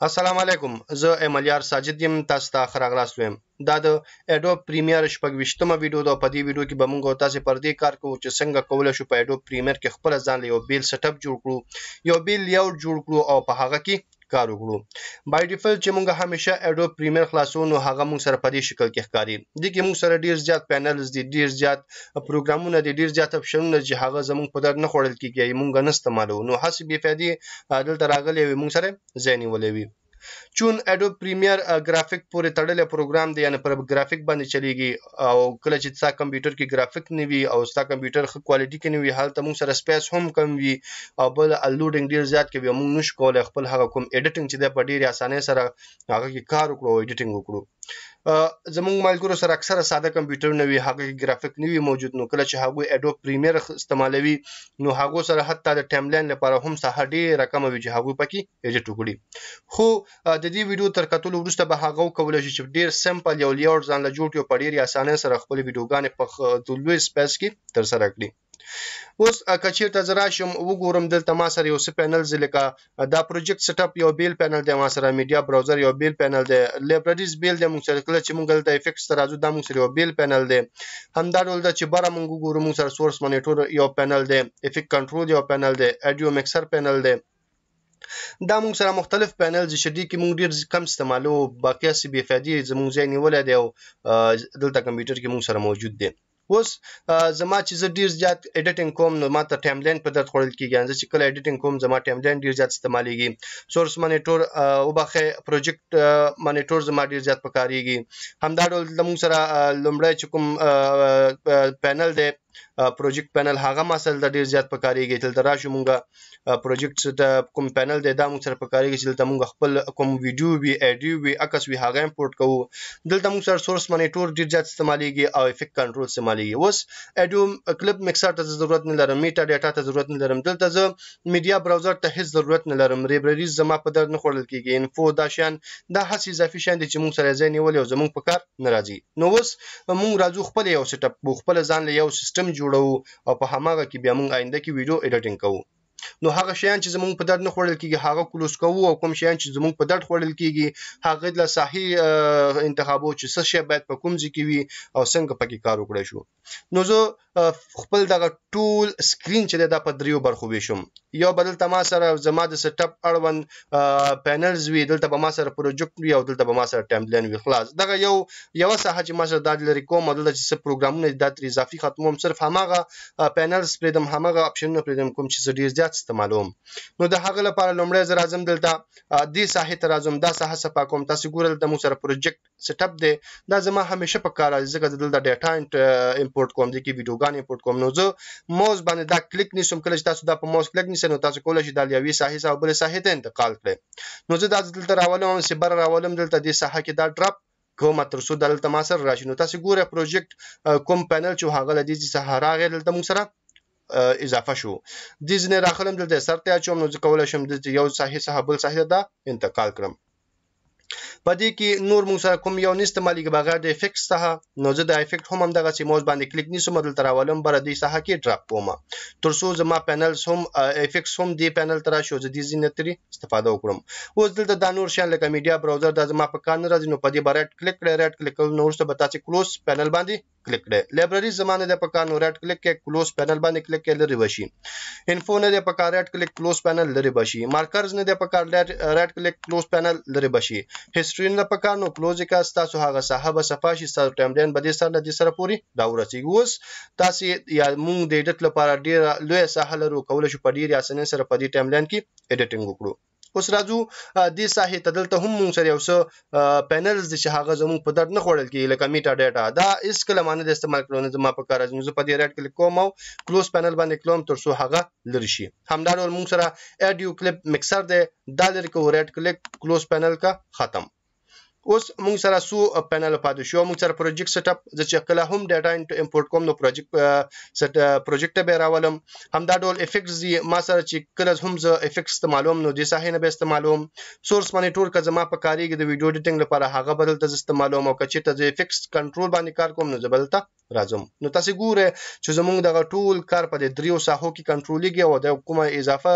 السلام علیکم زه ایمالیار ساجد یم تاسو ته خراغلاس ویم دا د اډوب پریمیر شپږ ویډیو ده په دې ویډیو کې به موږ تاسو پر دې کار کوو چې څنګه کولای شو په اډوب پریمیر کې خپل ځان له یو بیل سیټ اپ جوړ کړو یو بیل لیاوټ جوړ کړو او په هغه کې کار وکړو بای ډیفالت چې موږ همیشه اډوب پریمیر خلاصو نو هغه موږ سره په دې شکل کې ښکاري د کې موږ سره ډیر زیات پینلز دي ډیر زیات پروګرامونه دي ډیر زیات اپشنونه چې هغه زموږ په در نه خوړل کیږي موږ نه استعمالو نو حسب فائدې دلته راغلي وي موږ سره ځینی ولوي چون اډوب پریمیر گرافیک پورې تړلې پروګرام دی یعنی پر گرافیک باندې چلیږي او کله چې تاسو کمپیوټر کې گرافیک نیوي او تاسو کمپیوټر ښه کوالټي کې نیوي حالت موږ سره سپیس هم کم وي او بل لوډینګ ډیر زیات کوي موږ نش کولای خپل هغه کوم ایډیټینګ چې د په ډیره اسانه سره هغه کې کار وکړو ایډیټینګ وکړو زموږ ملګرو سره اکثره ساده کمپیوټر نه وي هغه گرافیک نه وي موجود نو کله چې هغه اډوب پریمیر استعمالوي نو هغه سره حتی د ټایملاین لپاره هم ساده ډیر رقم وي چې هغه پکې ایډیټ وکړي خو د دې ویډیو تر کتلو وروسته به هغه کولای شي چې ډیر سمپل یو لیاوټ ځان له جوړ کړي په ډیر اسانه سره خپل ویډیوګانې په دلوي سپیس کې تر سره کړي اوس کچیرته زرا شم وګورم دلته ما سره یو څه پینلز لکه دا پروجیکټ سیټ اپ یو بیل پینل دی ما سره میډیا براوزر یو بیل پینل دی لایبرریز بیل دی موږ سره کله چې موږ دلته افیکټس ته راځو دا موږ سره یو بیل پینل دی همدا ډول د چې بره موږ وګورو موږ سره سورس مانیټور یو پینل دی افیکټ کنټرول یو پینل دی اډیو مکسر پینل دی دا موږ سره مختلف پینلز شدي کې موږ ډیر کم استعمالو باقي سی بي فائدې زموږ ځای نیولای دی او دلته کمپیوټر کې موږ سره موجود دی اوس زما چې زه ډیر زیات ایډیټینګ کوم نو ماته ټایملاین په درد خوړل کیږي ځکه چې کله ایډیټینګ کوم زما ټایملاین ډیر زیات استعماليږي سورس مانیټور او بخې پروجیکټ مانیټور زما ډیر زیات پکاريږي همدا ډول د موږ سره لومړی چې کوم پینل دی پروجیکټ پینل هغه مسل د ډیر زیات پکاريږي تل دراشو مونږه پروجیکټ د کوم پینل دی دا موږ سره پکاريږي چې دلته موږ خپل کوم ویډیو وی اډیو وی عکس وی هغه امپورټ کوو دلته موږ سره سورس مانیټور ډیر زیات استعماليږي او افیکټ کنټرول استعماليږي اوس اډیو کلپ مکسر ته ضرورت نه لرم میټا ډاټا ته ضرورت نه لرم دلته زه میډیا براوزر ته هیڅ ضرورت نه لرم لایبرریز زما په در نه خوړل کیږي انفو دا شان دا هڅه اضافي شان دي چې موږ سره ځای نیول او زموږ په کار ناراضي نو اوس موږ راځو خپل یو سیټ اپ خپل ځان له یو سیستم جوړو او په هماغه کې بیا موږ آینده کې ویډیو ایډیټینګ کوو نو هغه شیان چې زموږ په درد نه خوړل کیږي هغه کلوز کوو او کوم شیان چې زموږ په درد خوړل کیږي هغه د صحیح انتخابو چې څه شی باید په کوم ځای کې وي او څنګه پکې کار وکړای شو نو زه خپل دغه ټول سکرین چې د په دریو برخو ویشم یو بدل تما سره زما د سیټ اپ اړوند پینلز وی دلته به ما سره پروجیکټ وی او دلته به ما سره ټایملاین وی خلاص دغه یو ساحه چې ما سره د لری کوم دلته چې پروګرامونه د تر اضافي ختموم صرف هماغه پینلز پرېدم هماغه اپشنونه پرېدم کوم چې ډیر زیات استعمالوم نو د هغه لپاره لومړی زه راځم دلته دې ساحه ته راځم دا ساحه صفا کوم تاسو ګورل د مو سره پروجیکټ سیټ اپ دی دا زما همیشه په کار راځي ځکه دلته ډاټا امپورټ کوم د کی ویډیوګان امپورټ کوم نو زه موس باندې دا کلیک نیسم کله چې تاسو دا په موس کلیک نیسئ نو تاسو کولای شئ د یوې ساحه څخه بل ساحه ته انتقال کړئ نو زه دا دلته راولم چې بر راولم دلته دې ساحه کې دا ډراپ کوم تر څو دلته ما سره راشي نو تاسو ګوره پروجیکټ کوم پینل چې هغه لدی چې سهارا غیر دلته مو سره اضافه شو د ځنه راخلم دلته سرته اچوم نو کولای شم د یو ساحه څخه بل ساحه ته انتقال کړم پدې کې نور موږ سره کوم یو نستعمالي بغیر د افیکټس څخه نو زه د افیکټ هم دغه سیموز باندې کلیک نیسم دلته راولم بر دې ساحه کې ډراپ کوم تر څو زما پینلز هم افیکټس هم دی پینل تر شو د دې زینتري استفاده وکړم اوس دلته د نور شان لکه میډیا براوزر د زما په کار نه راځي نو پدې بر رائټ کلیک کړئ رائټ کلیک نو ورسته به تاسو کلوز پینل باندې کلیک کړئ لایبرری زمانه د په کار نو رائټ کلیک کې کلوز پینل باندې کلیک کړئ لري وشي انفو نه د په کار رائټ کلیک کلوز پینل لري وشي مارکرز نه د په کار رائټ کلیک کلوز پینل لري وشي هیستوري نه په کار نو کلوز کا تاسو هغه صاحب صفاشي ستاسو ټایملاین به د سره پوری دا ورسیږي اوس تاسو یا مونږ د ایډیټ لپاره ډیر لوی ساحه لرو کولای شو په ډیر اسانه سره په دې ټایملاین کې ایډیټینګ وکړو اوس راځو د ساحه ته دلته هم مونږ سره یو څه پینلز چې هغه زموږ په درد نه خوړل کیږي لکه میټا ډاټا دا اس کله معنی د استعمال کولو نه زما په کار راځي نو په دې رائټ کلیک کوم او کلوز پینل باندې کلوم تر څو هغه لری شي همدا ډول مونږ سره اډیو کلیپ مکسر دی دا لري کو رائټ کلیک کلوز پینل کا ختم اوس موږ سره سو پینل پاتې شو موږ سره پروجیکټ سیټ اپ چې کله هم ډاټا امپورټ کوم نو پروجیکټ به راولم همدا ډول افیکټس دی ما سره چې کله هم زه افیکټس استعمالوم نو د ساحه نه به استعمالوم سورس مانیټور کا زما په کاریږي د ویډیو ایډیټینګ لپاره هغه بدل ته استعمالوم او کچې ته د افیکټس کنټرول باندې کار کوم نو زبلته راځم. نو تاسو ګوره چې زمونږ دغه ټول کار په دریو ساحو کې کنټرولېږي او د کومه اضافه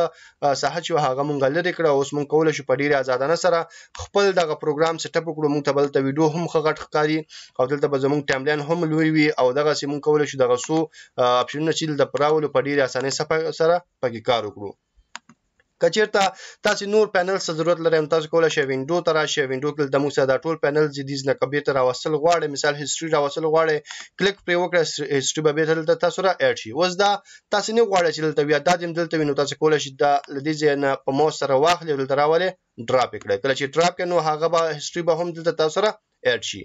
ساحه چې هغه مونږ لري کړه اوس مونږ کولای شو په ډیره آزادانه سره خپل دغه پروګرام سیټ اپ کړو. مونږ ته بل ته ویډیو هم غټ ښکاري او دلته به زمونږ ټایملاین هم لوی وي او دغه سي مونږ کولای شو دغه سو اپشنونه چې د پراولو په ډیره اسانه سره پکې کار وکړو. کچیرته تاسو نور پینل څخه ضرورت لرئ تاسو کولای شئ وینډو ته راشئ. وینډو کې د موږ سره د ټول پینل زیدیز نه کمپیوټر راوصل غواړي مثال هیستوري راوصل غواړي کلیک پرې وکړئ هیستوري به دلته تاسو را اډ شي. اوس دا تاسو نه غواړئ چې دلته بیا د دې دلته وینو تاسو کولای شئ د لدې ځای نه په ماوس سره واخلئ دلته راولئ ډراپ کړئ. کله چې ډراپ کړئ نو هغه به هیستوري به هم دلته تاسو را اډ شي.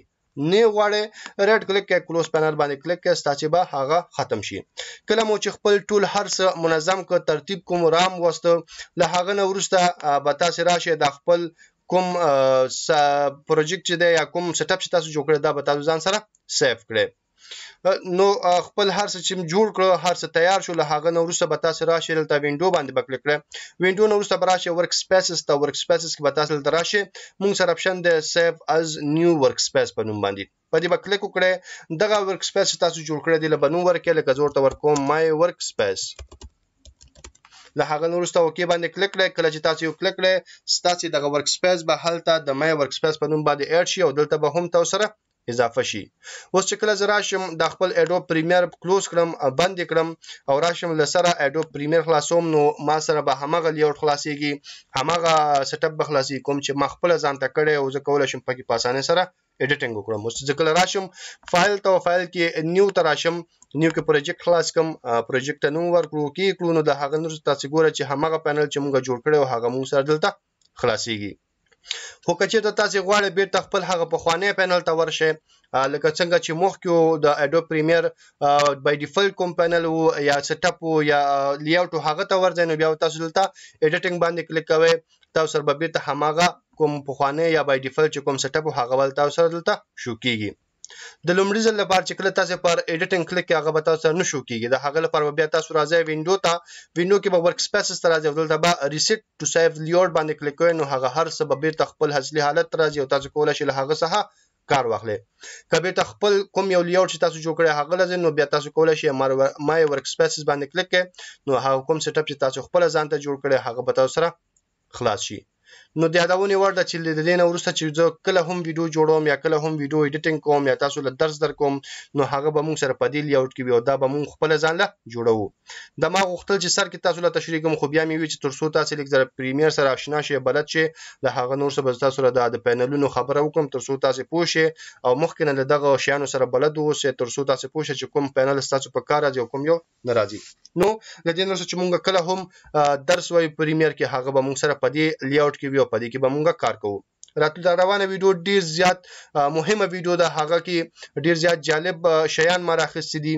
نه غواړي رائټ کلیک کې کلوز پینل باندې کلیک کې ستاسو به هغه ختم شي. کله مو چې خپل ټول هر څه منظم کو ترتیب کوم رام وسته له هغه نه ورسته به تاسو راشي د خپل کوم پروجیکټ چې دی یا کوم سیټ اپ چې تاسو جوړ کړی دا به تاسو ځان سره سیف کړئ. نو خپل هر څه چې جوړ کړو هر څه تیار شو له هغه نو وروسته به تاسو راشئ دلته وینډو باندې به کلیک کړئ. وینډو نو وروسته به راشئ ورک سپیسز ته. ورک سپیسز کې به تاسو دلته راشئ موږ سره اپشن دی سیف از نیو ورک سپیس په نوم باندې په دې به کلیک وکړئ. دغه ورک سپیس تاسو جوړ کړی دی له بنو ورکې لکه زه ورته ورکوم مای ورک سپیس. له هغه وروسته اوکې باندې کلیک کړئ. کله چې تاسو یو کلیک کړئ ستاسو دغه ورک سپیس به هلته د مای ورک سپیس په نوم باندې اډ شي او دلته به هم تاسو سره اضافه شي. اوس چې کله زه راشم د خپل اډوب پریمیر کلوز کړم بند کړم او راشم لسره اډوب پریمیر خلاصوم نو ما سره به همغه لیاوټ خلاصيږي همغه سیټ اپ به خلاصي کوم چې ما خپل ځان ته کړی او زه کولای شم پکې په اسانه سره ایډیټینګ وکړم. اوس چې کله راشم فایل ته فایل کې نیو ته راشم نیو کې پروجیکټ خلاص کوم پروجیکټ نو ورکړو کې کړو نو د هغه نور تاسو ګوره چې همغه پینل چې موږ جوړ کړو هغه موږ سره دلته خلاصيږي. خو کچې تاسو غواړئ بیرته خپل هغه په خوانې پینل ته ورشئ لکه څنګه چې مخکې د اډوب پریمیر بای ډیفالت کوم پینل وو یا سیټ اپ وو یا لیاوټ هغه ته ورځئ نو بیا تاسو دلته ایډیټینګ باندې کلیک کوئ تاسو سره به بیرته هماغه کوم په خوانې یا بای ډیفالت کوم سیټ اپ هغه ول تاسو سره دلته شو کیږي. د لومړي ځل لپاره چې کله تاسو پر ایډیټینګ کلیک کې هغه به تاسو نه شو کیږي د هغه لپاره بیا تاسو راځي وینډو ته وینډو کې به ورک سپیسز ته راځي دلته به ریسیټ ټو سیو لیاوټ باندې کلیک کوئ نو هغه هر څه به بیرته خپل اصلي حالت راځي او تاسو کولای شئ له هغه څخه کار واخلئ. کله ته خپل کوم یو لیاوټ چې تاسو جوړ کړی هغه لازم نو بیا تاسو کولای شئ مای ورک سپیسز باندې کلیک کړئ نو هغه کوم سیټ اپ چې تاسو خپل ځان ته جوړ کړی هغه به تاسو سره خلاص شي. نو د یادونه ورته چې د دې نه ورسته چې زه کله هم ویډیو جوړوم یا کله هم ویډیو ایډیټینګ کوم یا تاسو له درس در کوم نو هغه به موږ سره په دې لیاوټ کې وي دا به موږ خپل ځان له جوړو. د ما غوښتل چې سر کې تاسو له تشریح کوم خو بیا مې وی چې تر څو تاسو لیک در پریمیر سره آشنا شئ بلد شئ د هغه نور څه به تاسو سره د پینلونو خبره وکم تر څو تاسو پوه شئ او مخکې نه دغه شیانو سره بلد اوسئ تر څو تاسو پوه شئ چې کوم پینل تاسو په کار راځي او کوم یو ناراضي. نو د دې نور څه چې موږ کله هم درس وای پریمیر کې هغه به موږ سره په دې لیاوټ کې وي او په دې کې به موږ کار کوو. راتلو روانه ویډیو ډیر زیات مهمه ویډیو ده هغه کې ډیر زیات جالب شیان ما راخستې دي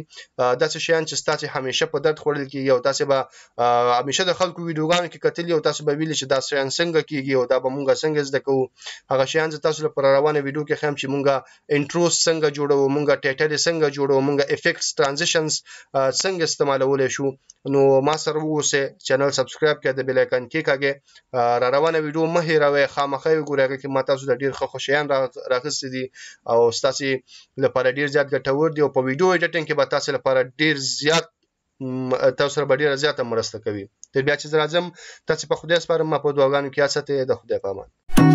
داسې شیان چې تاسو همیشه په درد خوړل کیږي او تاسو به همیشه د خلکو ویډیوګانو کې کتلی او تاسو به ویل چې دا شیان څنګه کیږي او دا به موږ څنګه زده کوو. هغه شیان چې تاسو لپاره روانه ویډیو کې خام چې موږ انټرو څنګه جوړو موږ ټایټل څنګه جوړو موږ افیکټس ترانزیشنز څنګه استعمالول شو. نو ما سره ووسه چینل سبسکرایب کړئ د بیل آیکن کې کاږي روانه ویډیو مه هیروئ خامخا وګورئ کې ما تاسو د ډیر ښه شیان راغستې دي او تاسو لپاره ډیر زیات ګټور دي او په ویډیو ایډیټینګ کې به تاسو لپاره ډیر زیات تاسو سره ډیر زیات مرسته کوي. تر بیا چې راځم تاسو په خدای سپارم ما په دعاګانو کې اساته د خدای په امان.